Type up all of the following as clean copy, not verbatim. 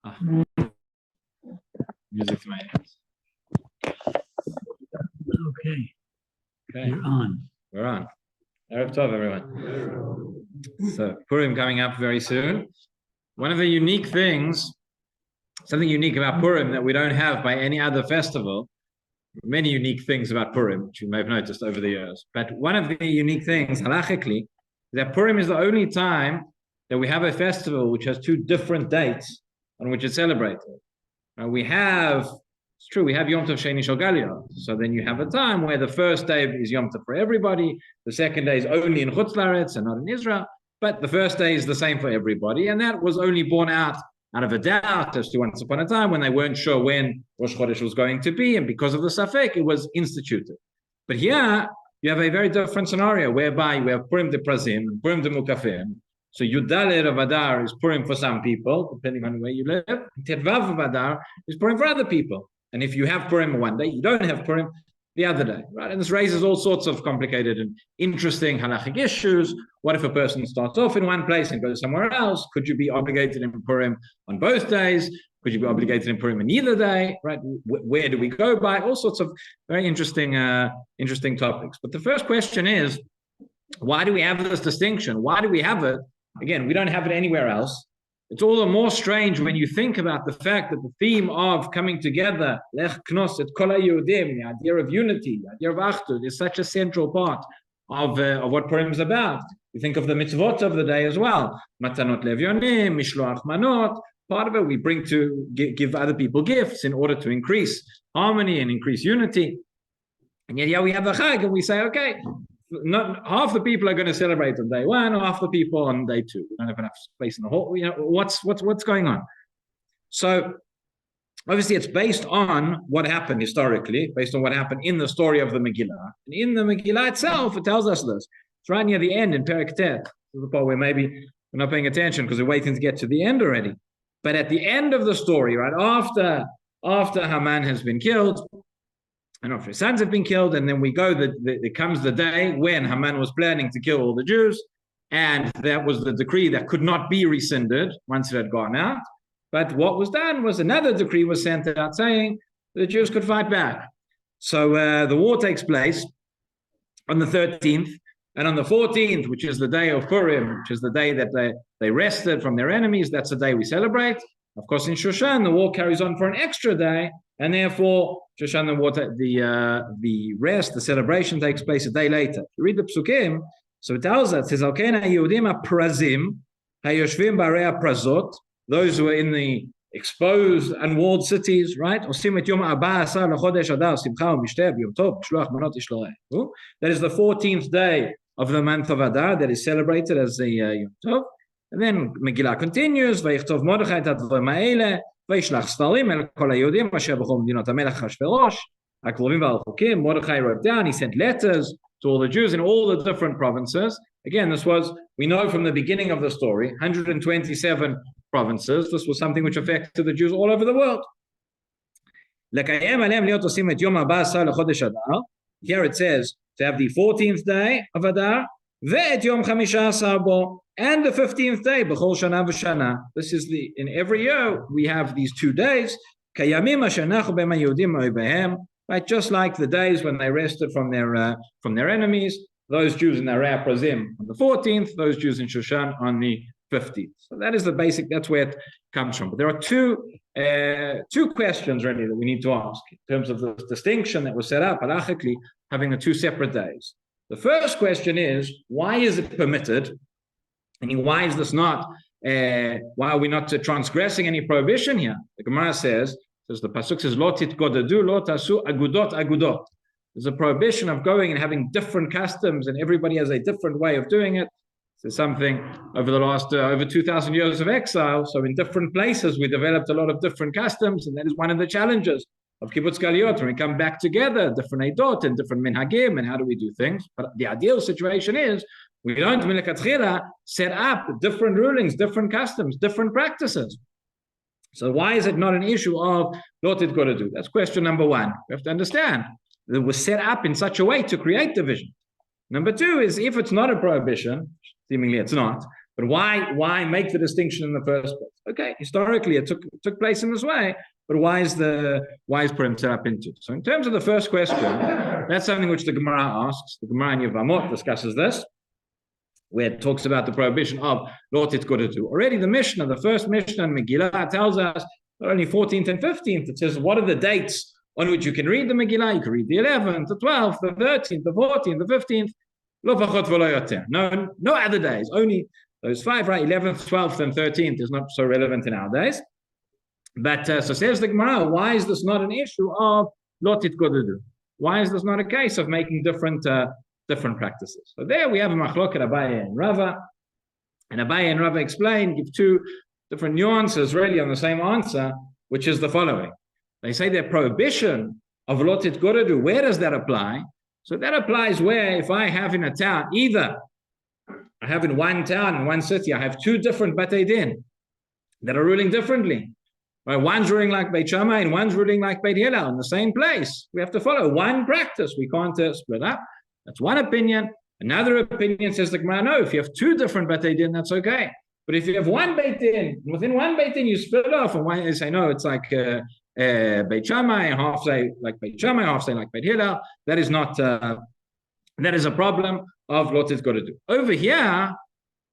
Ah, music to my ears. Okay, Okay, you're on. we're on. Erev Tov, everyone. So Purim coming up very soon. One of the unique things, something unique about Purim that we don't have by any other festival, many unique things about Purim, which you may have noticed over the years. But one of the unique things, halachically, is that Purim is the only time that we have a festival which has two different dates on which it's celebrated. It's true, we have Yom Tov Sheni Shel Galia. So then you have a time where the first day is Yom Tov for everybody, the second day is only in Chutz La'aretz and not in Israel, but the first day is the same for everybody. And that was only born out of a doubt as to once upon a time when they weren't sure when Rosh Chodesh was going to be, and because of the Safek, it was instituted. But here, you have a very different scenario whereby you have Purim de Prazim and Purim de Mukafim. So Yudale of Adar is Purim for some people, depending on where you live. Tetvav of Adar is Purim for other people. And if you have Purim one day, you don't have Purim the other day, right? And this raises all sorts of complicated and interesting halachic issues. What if a person starts off in one place and goes somewhere else? Could you be obligated in Purim on both days? Could you be obligated in Purim on either day, right? Where do we go by? All sorts of very interesting topics. But the first question is, why do we have this distinction? Why do we have it? Again, we don't have it anywhere else. It's all the more strange when you think about the fact that the theme of coming together, Lech Knos et Kol HaYehudim, the idea of unity, the idea of Achdut, is such a central part of what Purim is about. You think of the mitzvot of the day as well. Matanot Levyonim, Mishloach Manot. Part of it we bring to give other people gifts in order to increase harmony and increase unity. And yet, we have the Chag and we say, okay, not half the people are going to celebrate on day one, or half the people on day two. We don't have enough space in the hall. You know, what's going on? So obviously it's based on what happened historically, based on what happened in the story of the Megillah. And in the Megillah itself, it tells us this. It's right near the end in Perek Tet, the part where maybe we're not paying attention because we're waiting to get to the end already. But at the end of the story, right after Haman has been killed, and after his sons have been killed, and then we go, there comes the day when Haman was planning to kill all the Jews, and that was the decree that could not be rescinded once it had gone out. But what was done was another decree was sent out saying the Jews could fight back. So the war takes place on the 13th, and on the 14th, which is the day of Purim, which is the day that they rested from their enemies, that's the day we celebrate. Of course, in Shushan, the war carries on for an extra day, and therefore, Shushan, the rest, the celebration takes place a day later. If you read the Psukim, so it tells us, it says, Prazim, Hayoshvim Barea Prazot, those who are in the exposed, unwalled cities, right? That is the 14th day of the month of Adar that is celebrated as the Yom Tov. And then Megillah continues, ויכתוב מרדכי את הדברים האלה, וישלח ספרים אל כל היהודים אשר בכל מדינות המלך אחשוורוש, הקרובים והרחוקים. Mordechai wrote down, he sent letters to all the Jews in all the different provinces. Again, this was, we know from the beginning of the story, 127 provinces. This was something which affected the Jews all over the world. לקיים עליהם להיות עושים את יום 14 לחודש אדר. Here it says, to have the 14th day of Adar, ואת יום 15 בו, and the 15th day, b'chol shana v'shana. This is in every year, we have these 2 days, kayamim asher nachu b'hem haYehudim oibehem, right? Just like the days when they rested from their enemies, those Jews in Arei Prazim on the 14th, those Jews in Shushan on the 15th. So that is the basic, that's where it comes from. But there are two questions really that we need to ask in terms of the distinction that was set up halachically, having the 2 separate days. The first question is, why is it permitted? And why is this not? Why are we not transgressing any prohibition here? The Gemara says the pasuk says, "Lo titgodadu, lo tasu agudot agudot." There's a prohibition of going and having different customs, and everybody has a different way of doing it. There's something over the last over 2,000 years of exile. So in different places, we developed a lot of different customs, and that is one of the challenges of kibbutz galiyot. When we come back together, different edot and different minhagim, and how do we do things? But the ideal situation is, we don't set up different rulings, different customs, different practices. So why is it not an issue of what it got to do? That's question number one. We have to understand that it was set up in such a way to create division. Number two is, if it's not a prohibition, seemingly it's not, but But why make the distinction in the first place? Okay, historically it took place in this way, but why is Purim set up into? So in terms of the first question, that's something which the Gemara asks. The Gemara in Yevamot discusses this, where it talks about the prohibition of Lot it's good to do. Already the Mishnah, the first Mishnah in Megillah tells us not only 14th and 15th, it says what are the dates on which you can read the Megillah. You can read the 11th, the 12th, the 13th, the 14th, the 15th. No other days, only those 5, right? 11th, 12th, and 13th is not so relevant in our days. But so says the Gemara, why is this not an issue of Lot it good to do? Why is this not a case of making different practices? So there we have a machloket Abaye and Rava. And Abaye and Rava explain, give two different nuances really on the same answer, which is the following. They say their prohibition of Lot it good to do, where does that apply? So that applies where if I have in a town, either I have in one town, in one city, I have two different Batei Din that are ruling differently. Right? One's ruling like Beit Shammai and one's ruling like Beit Hillel in the same place. We have to follow one practice. We can't split up. That's one opinion. Another opinion says the Gemara, no, if you have two different Batei Din, that's okay. But if you have one Beit Din, within one Beit Din, you split off, and why they say, no, it's like Beit Shammai, and half say like Beit Shammai, half say like Beit Hillel. That is not, that is a problem of what it's got to do. Over here,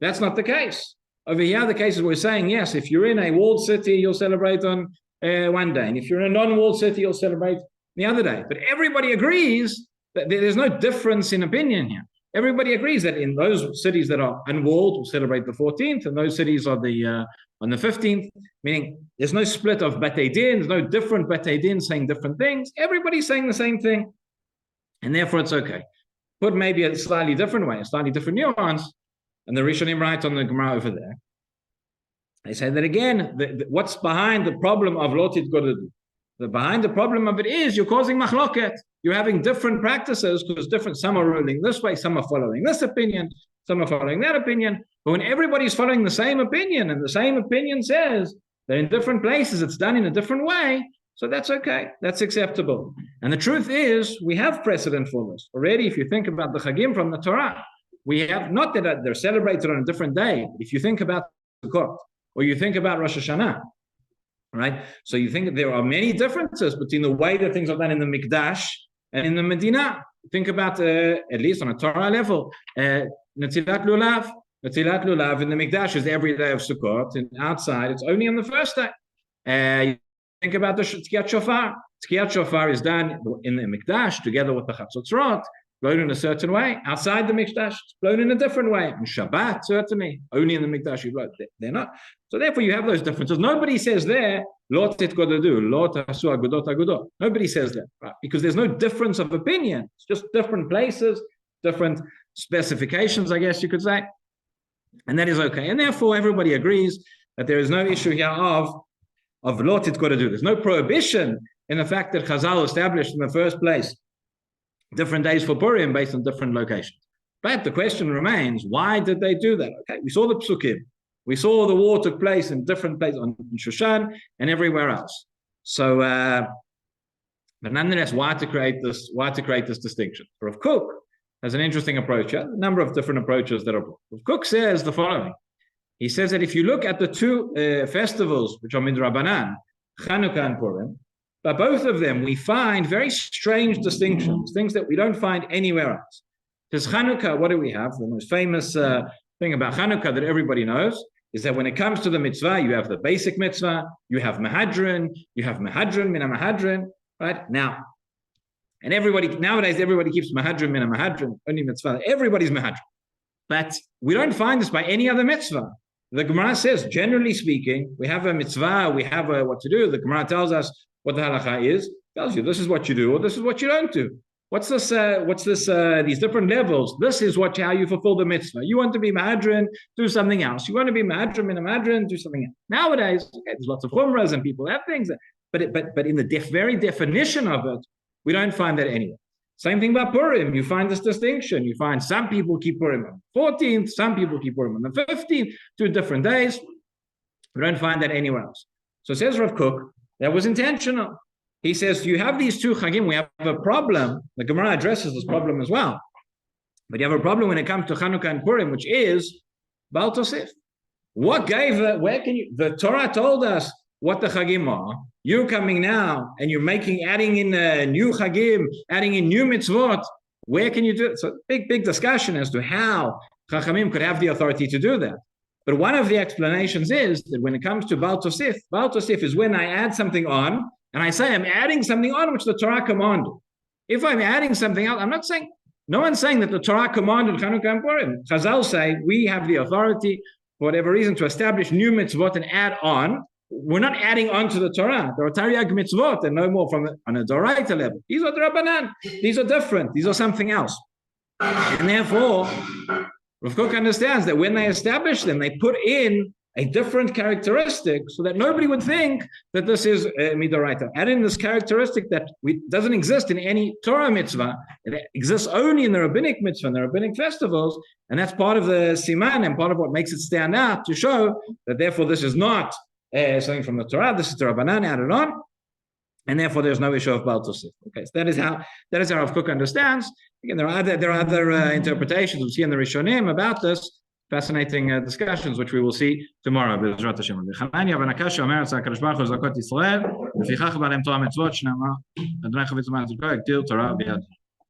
that's not the case. Over here, the case is we're saying, yes, if you're in a walled city, you'll celebrate on one day. And if you're in a non-walled city, you'll celebrate the other day. But everybody agrees that there's no difference in opinion here. Everybody agrees that in those cities that are unwalled, we'll celebrate the 14th, and those cities are on the 15th, meaning there's no split of Batei Din, there's no different Batei Din saying different things. Everybody's saying the same thing, and therefore it's okay. Put maybe a slightly different way, a slightly different nuance, and the Rishonim write on the Gemara over there. They say that again, what's behind the problem of Lot it got to do? Behind the problem of it is you're causing machloket. You're having different practices because some are ruling this way, some are following this opinion, some are following that opinion. But when everybody's following the same opinion, and the same opinion says that in different places it's done in a different way, so that's okay, that's acceptable. And the truth is, we have precedent for this. Already, if you think about the Chagim from the Torah, we have, not that they're celebrated on a different day, but if you think about Sukkot, or you think about Rosh Hashanah, right? So you think that there are many differences between the way that things are done in the Mikdash and in the Medina. Think about, at least on a Torah level, Netzilat Lulav. Netzilat Lulav in the Mikdash is every day of Sukkot, and outside it's only on the first day. Think about the Tkiyat Shofar. Tkiyat Shofar is done in the Mikdash together with the Chatzotzrot, blown in a certain way. Outside the Mikdash, it's blown in a different way. On Shabbat, certainly, only in the Mikdash you blow. They're not. So therefore, you have those differences. Nobody says there, Lot it got to do, Lot asu agudot agudot. Nobody says that, right? Because there's no difference of opinion. It's just different places, different specifications, I guess you could say. And that is okay. And therefore, everybody agrees that there is no issue here of Lot it got to do. There's no prohibition in the fact that Chazal established in the first place different days for Purim based on different locations. But the question remains, why did they do that? Okay, we saw the Psukim. We saw the war took place in different places, in Shushan and everywhere else. So, but nonetheless, why to create this distinction? Rav Kook has an interesting approach. A number of different approaches that are brought. Rav Kook says the following. He says that if you look at the two festivals, which are Midrabanan, Chanukah and Purim, but both of them, we find very strange distinctions, things that we don't find anywhere else. Because Chanukah, what do we have? The most famous thing about Chanukah that everybody knows is that when it comes to the mitzvah, you have the basic mitzvah, you have Mahadran, Mina Mahadran, right? Now, and nowadays, everybody keeps Mahadran, Mina Mahadran, only mitzvah. Everybody's Mahadran. But we don't find this by any other mitzvah. The Gemara says, generally speaking, we have a mitzvah, we have what to do. The Gemara tells us what the halacha is, tells you this is what you do or this is what you don't do. What's this? These different levels. This is how you fulfill the mitzvah. You want to be Mahadran, do something else. You want to be Mahadran in a Mahadran, do something else. Nowadays, okay, there's lots of chumras and people have things, but in the very definition of it, we don't find that anywhere. Same thing about Purim. You find this distinction. You find some people keep Purim on the 14th, some people keep Purim on the 15th, 2 different days. We don't find that anywhere else. So says Rav Kook, that was intentional. He says, you have these two chagim, we have a problem. The Gemara addresses this problem as well. But you have a problem when it comes to Chanukah and Purim, which is Baal Tosef. What gave the, where can you, the Torah told us what the Chagim are. You're coming now and you're adding in new Chagim, adding in new mitzvot. Where can you do it? So big discussion as to how Chachamim could have the authority to do that. But one of the explanations is that when it comes to Baal Tosif is when I add something on, and I say I'm adding something on which the Torah commanded. If I'm adding something else, I'm not saying, no one's saying that the Torah commanded Chanukah and Purim. Chazal say we have the authority, for whatever reason, to establish new mitzvot and add on. We're not adding on to the Torah. There are Tariag mitzvot and no more on a Doraita level. These are the Rabbanan. These are different. These are something else. And therefore, Rav Kook understands that when they establish them, they put in a different characteristic so that nobody would think that this is Midoraita. Add in this characteristic that doesn't exist in any Torah mitzvah. It exists only in the rabbinic mitzvah and the rabbinic festivals. And that's part of the siman and part of what makes it stand out to show that therefore this is not something from the Torah. This is the Rabbanan added on. And therefore there's no issue of Baal Tosif. Okay, so that is how Rav Kook understands. Again, there are other interpretations we see in the Rishonim about this. Fascinating discussions, which we will see tomorrow. B'ezrat Hashem. V'chananya v'nakasha omeret HaKadosh Baruch Hu Zakot Yisrael. V'fichach b'alem Torah mitzvot shnama Adonai Chavetz U'Matzot Torah b'yad.